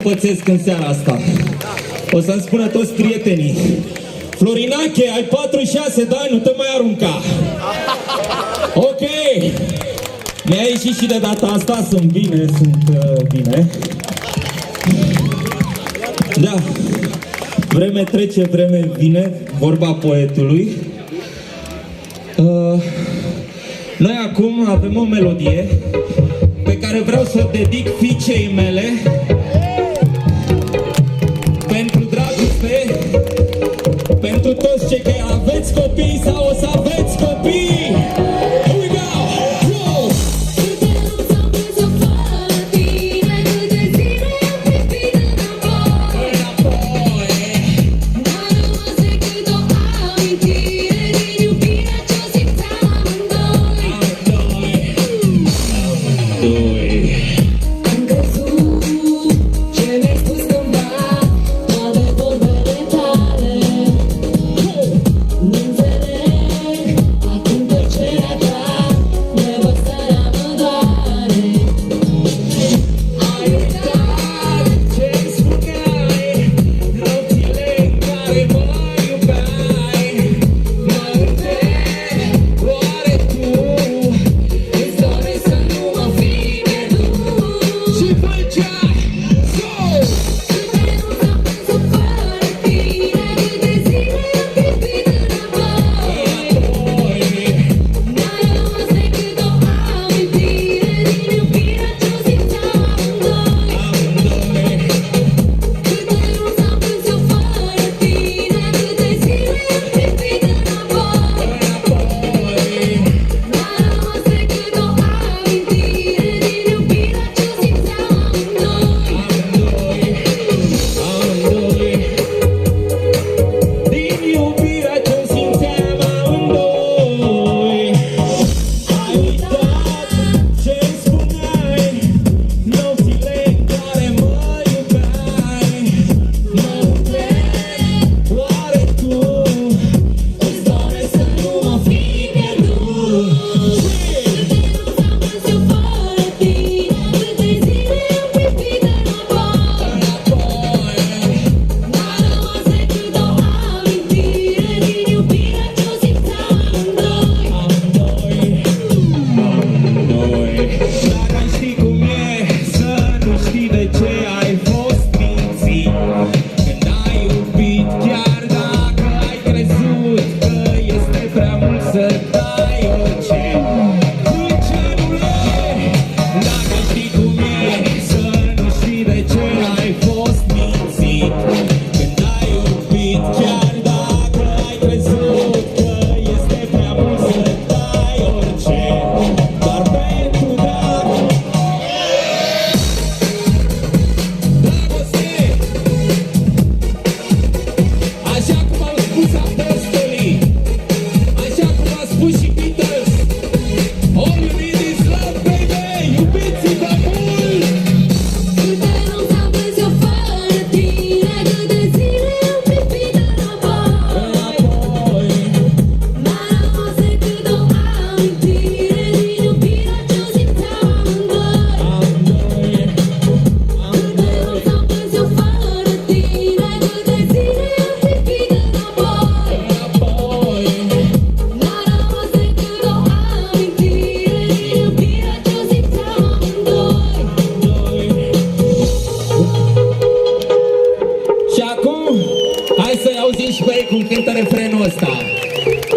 pățesc în seara asta. O să-mi spună toți prietenii: Florinache, ai 46 de ani, nu te mai arunca. Ok. Mi-a ieșit și de data asta, sunt bine. Da. Vreme trece, vreme vine, vorba poetului. Noi acum avem o melodie pe care vreau să o dedic fiicei mele, pentru dragoste, pentru toți cei care aveți copii sau o să aveți copii. Here we go!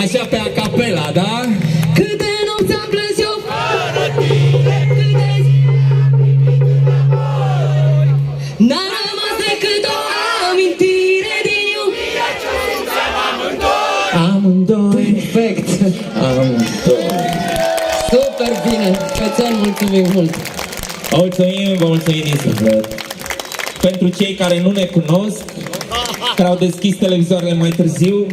Așa pe acapela, da? Câte nopți am plâns eu fără tine, câte n-a rămas decât o amintire din iubirea ce simțeam amândoi. Amândoi. Perfect. Amândoi. Super bine. Cățel, mulțumim mult. Vă mulțumim din suflet. Pentru cei care nu ne cunosc, care au deschis televizoarele mai târziu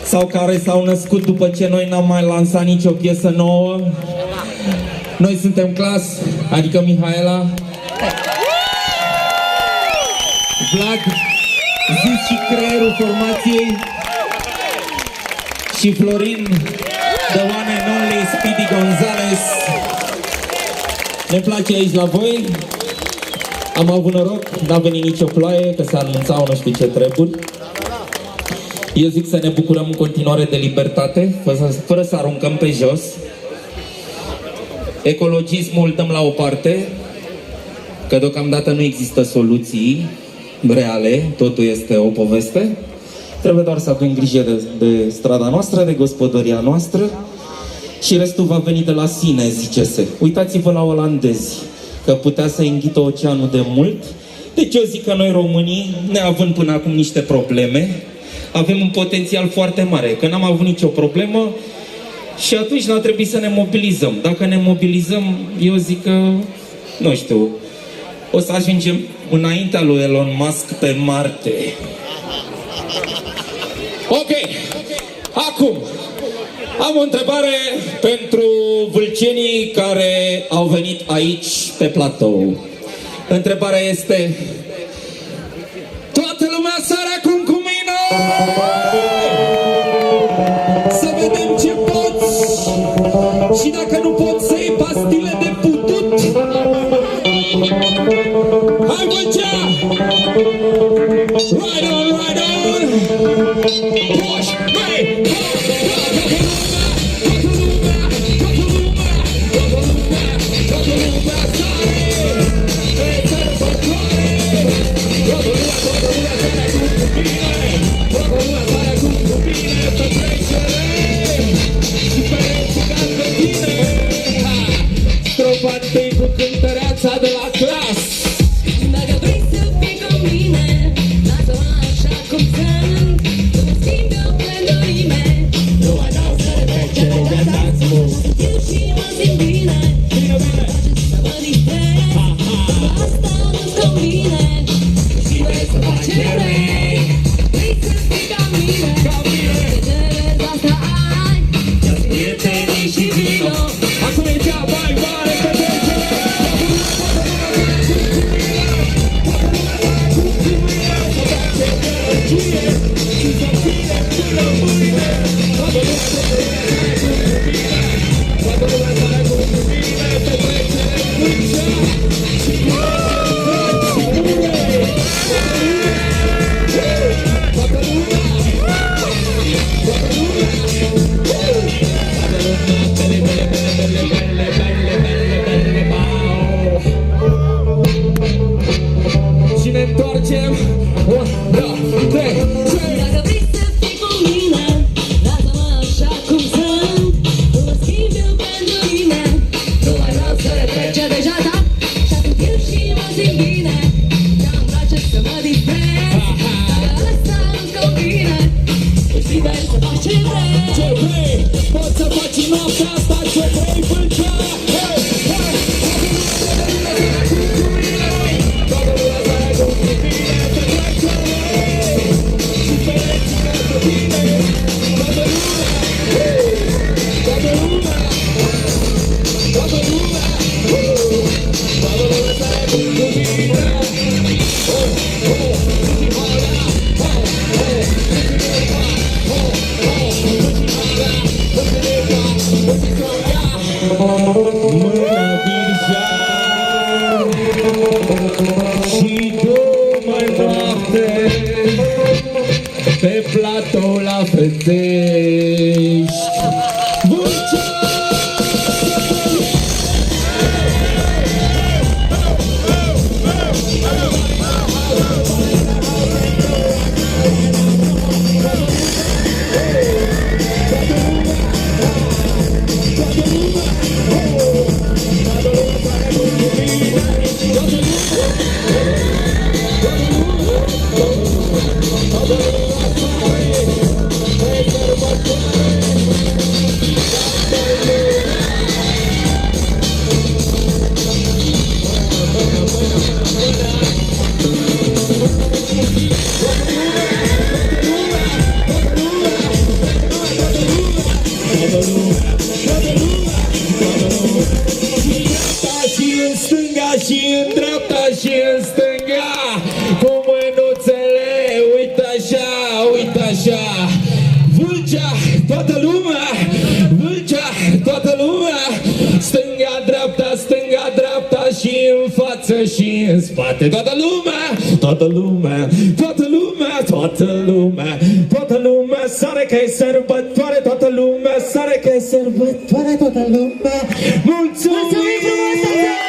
sau care s-au născut după ce noi n-am mai lansat nicio piesă nouă, noi suntem Clas, adică Mihaela, Vlad, zis și creierul formației, și Florin, the one and only Speedy Gonzales. Ne place aici la voi. Am avut noroc, n-a venit nicio ploaie, că se anunțau nu știu ce treburi. Eu zic să ne bucurăm în continuare de libertate, fără să aruncăm pe jos. Ecologismul îl dăm la o parte, că deocamdată nu există soluții reale, totul este o poveste. Trebuie doar să avem grijă de strada noastră, de gospodăria noastră și restul va veni de la sine, zice-se. Uitați-vă la olandezi, că putea să înghită oceanul de mult. Deci eu zic că noi românii, neavând până acum niște probleme, avem un potențial foarte mare, că n-am avut nicio problemă și atunci n-ar trebui să ne mobilizăm. Dacă ne mobilizăm, eu zic că, nu știu, o să ajungem înaintea lui Elon Musk pe Marte. Ok, acum am o întrebare pentru vâlcenii care au venit aici pe platou. Întrebarea este: toată lumea sare acum cu mine? Să vedem ce poți și dacă nu poți să iei pastile de putut. Hai, Vâlcea! Right on, right on! Push, hey! Stropat-i cu cântăreața de la clas. Dacă vrei să fii cu mine, lasă-mă așa cum sunt. Nu mă schimbi o plândurime. Nu mai dau să repet ce de-ați spus. Eu și mă simt bine. Îmi place să mă distrez. Asta nu-ți convine. Și vrei să faci ce vrei. Vrei să fii ca mine. Ce vezi asta ai. Ia-ți prietenii și vino. Acum e cea mai mare petrecere! Și ne întoarcem. 1, 2, 3. Dacă vrei să fii cu mine, lasă-mă așa cum sunt. Nu mă schimbi eu pentru mine. Nu mai vreau să repet ce deja da. Și atunci eu și mă simt bine. Că-mi place să mă distrez. Dacă asta nu-ți convine, și vrei să faci ce vrei. Ce vrei? Poți să faci în noaptea asta ce vrei, Vâlcea! Hey, hey! Toată lumea sare cu mine, petrecere! Și pereți pentru tine! Toată lumea! Toată lumea! Toată lumea! Toată lumea sare cu mine! Mâna Virgea și tu mai noapte pe platou la Fetești. Vâlcea! Și în dreapta și în stânga, cu mânuțele, uite așa, uite așa. Vâlcea, toată lumea, Vâlcea, toată lumea. Stânga, dreapta și în față și în spate. Toată lumea, toată lumea, toată lumea, toată lumea, toată lumea sare că e sărbătoare, toată lumea sare că e sărbătoare, toată lumea. Mulțumim! Mulțumim frumos!